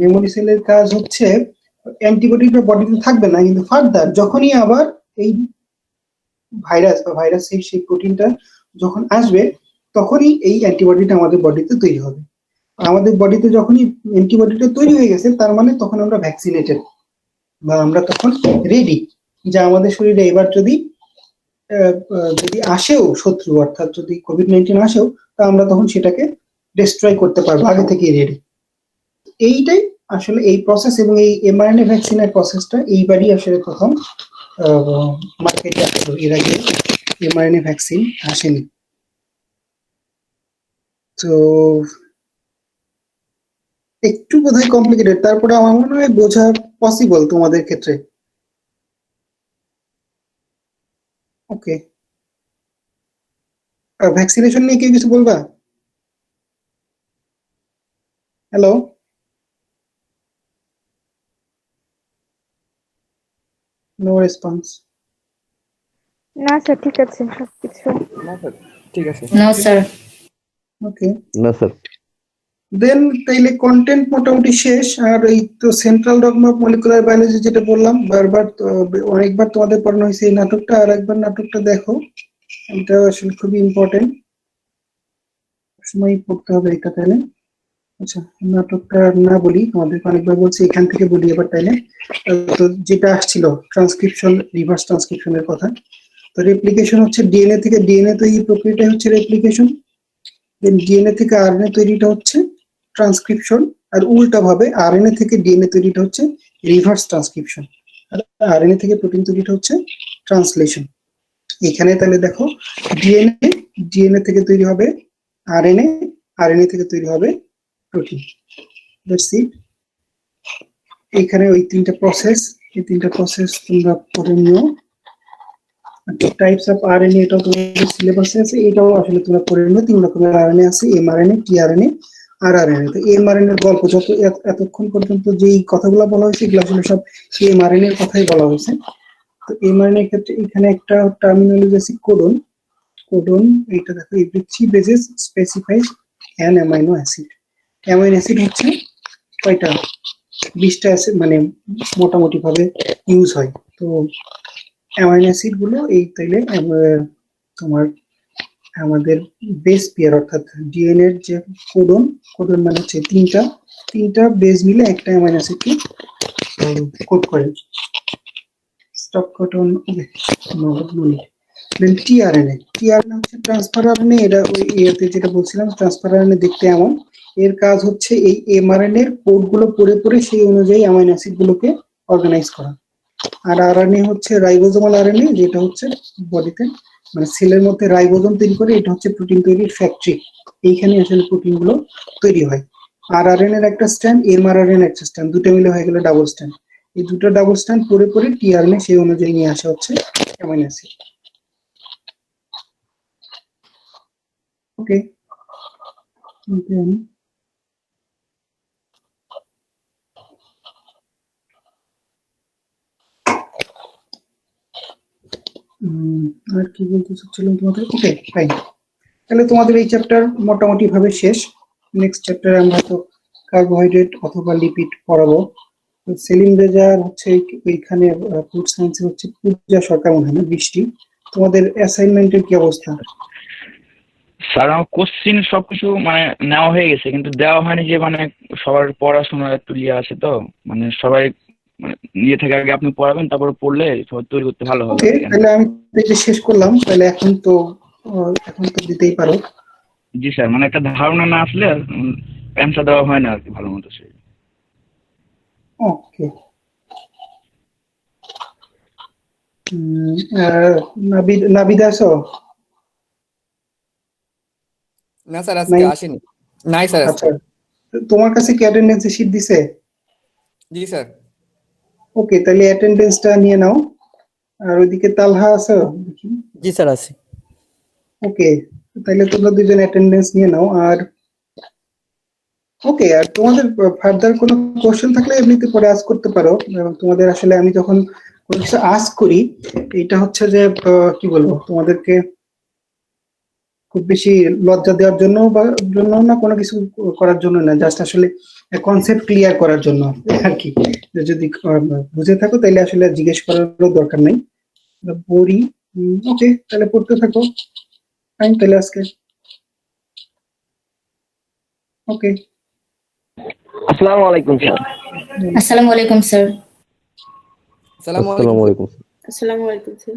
মেমোরি সেলের কাজ হচ্ছে, অ্যান্টিবডিটা বডিতে থাকবে না, কিন্তু ফার্দার যখনই আবার এই ভাইরাস সেই প্রোটিনটা যখন আসবে, তখনই এই অ্যান্টিবডিটা আমাদের বডিতে তৈরি হবে। আমাদের বডিতে যখনই অ্যান্টিবডিটা তৈরি হয়ে গেছে, তার মানে তখন আমরা ভ্যাকসিনেটেড, বা আমরা তখন রেডি, যে আমাদের শরীরে এবার যদি আসেও শত্রু, অর্থাৎ যদি কোভিড-19 আসেও, তা আমরা তখন সেটাকে ডিস্ট্রয় করতে পারবো, আগে থেকেই রেডি। এইটাই আসলে এই প্রসেস, এবং এই এমআরএনএ ভ্যাকসিনের প্রসেসটা এইবারই আসলে প্রথম মার্কেটে আসলো। এর আগে এমআরএনএ ভ্যাকসিন আসেনি। তো একটু বোধহয় কমপ্লিকেটেড, তারপরে আমার মনে হয় বোঝা পসিবল তোমাদের ক্ষেত্রে। ওকে, ভ্যাকসিনেশন নিয়ে কেউ কিছু বলবা? Hello, no response. না স্যার, ঠিক আছে সবকিছু। No, sir. ওকে, না স্যার। দেন তাইলে কন্টেন্ট মোটামুটি শেষ। আর এই তো central dogma of molecular biology যেটা বললাম, বারবার অনেকবার তোমাদের পড়ানো হয়েছে এই নাটকটা, আর একবার নাটকটা দেখো, এটা আসলে খুবই ইম্পর্টেন্ট, সময় পড়তে হবে এটা। তাহলে আচ্ছা, নাটকটা না বলি, তোমাদেরকে অনেকবার বলছি, এখান থেকে বলি এবার। তাইলে তো যেটা আসছিল ট্রান্সক্রিপশন, রিভার্স ট্রান্সক্রিপশনের কথা, তো রেপ্লিকেশন হচ্ছে ডিএনএ থেকে ডিএনএ তৈরি, প্রক্রিয়াটা হচ্ছে রেপ্লিকেশন। দেন ডিএনএ থেকে আরএনএ তৈরিটা হচ্ছে ট্রান্সক্রিপশন। আর উল্টা ভাবে আরএনএ থেকে ডিএনএ তৈরিটা হচ্ছে রিভার্স ট্রান্সক্রিপশন, আর আরএনএ থেকে প্রোটিন তৈরিটা হচ্ছে ট্রান্সলেশন। এখানে তাহলে দেখো ডিএনএ থেকে তৈরি হবে আরএনএ, আরএনএ থেকে তৈরি হবে প্রোটিন। That's it. এখানে ওই তিনটা প্রসেস, এই তিনটা প্রসেস তোমরা পড়ে নিও। টাইপস অফ আরএনএ এটাও তোমাদের সিলেবাসে আছে, এটাও আসলে তোমরা পড়ে নিও। 3 রকমের আরএনএ আছে, এমআরএনএ, টিআরএনএ আর আরএনএ। তো এমআরএনএ এর গল্প যত এতক্ষণ পর্যন্ত যেই কথাগুলো বলা হয়েছে এগুলো আসলে সব এমআরএনএ এর কথাই বলা হয়েছে। তো এমআরএনএ এর ক্ষেত্রে এখানে একটা টার্মিনোলজি আছে কোডন। কোডন এটা দেখো, every 3 bases specifies an amino acid. Amino acid হচ্ছে কয়টা? 20টা অ্যাসিড মানে মোটামুটি ভাবে ইউজ হয়। তো অ্যামাইনো অ্যাসিড গুলো এই তাইলে তোমার আমাদের বেস পেয়ার অর্থাৎ ডিএনএ এর যে কোডন, কোডন মানে হচ্ছে তিনটা বেস মিলে একটা অ্যামাইনো অ্যাসিডকে কোড করে। স্টপ কোডন দেন টিআরএনএ হচ্ছে ট্রান্সফার আরএনএ। এটা ওই ইয়েতে যেটা বলছিলাম ট্রান্সফার আরএনএ দেখতে এমন, এর কাজ হচ্ছে এই এমআরএনএ এর কোড গুলো পড়ে সেই অনুযায়ী অ্যামাইনো অ্যাসিড গুলোকে অর্গানাইজ করা। আর আরএনএ হচ্ছে রাইবোজোমাল আরএনএ, যেটা হচ্ছে বডিতে মানে সেলের মধ্যে রাইবোজোম তৈরি করে, এটা হচ্ছে প্রোটিন তৈরির ফ্যাক্টরি। এইখানে আসলে প্রোটিন গুলো তৈরি হয়। আর আরএনএ এর একটা স্ট্র্যান্ড, এমআরআরএনএ একটা স্ট্র্যান্ড, দুটো মিলে হয়ে গেল ডাবল স্ট্র্যান্ড। এই দুটো ডাবল স্ট্র্যান্ড পড়ে টিআরএনএ সেই অনুযায়ী নিয়ে আসা হচ্ছে অ্যামাইনো অ্যাসিড। ওকে, আর কি বলতে চাচ্ছিলাম তোমাদের? ওকে ফাইন, তাহলে তোমাদের এই চ্যাপ্টার মোটামুটি ভাবে শেষ। নেক্সট চ্যাপ্টারে আমরা তো কার্বোহাইড্রেট অথবা লিপিড পড়াবো। সেলিম রেজার হচ্ছে এইখানে ফুড সায়েন্সে হচ্ছে পূজা সরকার মনে হয় না, বৃষ্টি। তোমাদের অ্যাসাইনমেন্টের কি অবস্থা? স্যার আমার কোশ্চিন সবকিছু মানে নেওয়া হয়ে গেছে, কিন্তু দেওয়া হয়নি যে মানে সবার পড়াশোনার একটু ইয়ে আছে তো, মানে সবাই মানে ইয়ে থেকে আগে আপনি পড়াবেন, তারপরে পড়লে সবাই তৈরি করতে ভালো হবে। ওকে, তাহলে আমি এটা শেষ করলাম, তাহলে এখন তো দিতেই পারো। জি স্যার, মানে একটা ধারণা না আসলে অ্যান্সার দেওয়া হয় না আর কি ভালো মতো। সেই ওকে, নাবিদ আছো? না স্যার আজকে আসেনি। নাই স্যার। আচ্ছা, তোমার কাছে কি অ্যাটেন্ডেন্স শিট দিছে? জি স্যার। ওকে, তাহলে অ্যাটেন্ডেন্সটা নিয়ে নাও। আর ওইদিকে তালহা আছো? জি স্যার আছি। ওকে, তাহলে তোমরা দুজন অ্যাটেন্ডেন্স নিয়ে নাও। আর ওকে, আর তোমাদের ফার্দার কোনো কোশ্চেন থাকলে এমনিতে পরে আস্ক করতে পারো। এবং তোমাদের আসলে আমি যখন কোনো কিছু আস্ক করি, এটা হচ্ছে যে কি বলবো, তোমাদেরকে খুব বেশি লজ্জা দেওয়ার জন্য বা জন্য না, কোনো কিছু করার জন্য না, জাস্ট আসলে কনসেপ্ট ক্লিয়ার করার জন্য আর কি। যদি বুঝে থাকো তাহলে আসলে জিজ্ঞেস করারও দরকার নাই। বড়ি ওকে, তাহলে পড়তে থাকো। ফাইন, তাহলে আজকে ওকে। আসসালামু আলাইকুম স্যার। আসসালামু আলাইকুম স্যার। আসসালামু আসসালামু আলাইকুম। আসসালামু আলাইকুম স্যার।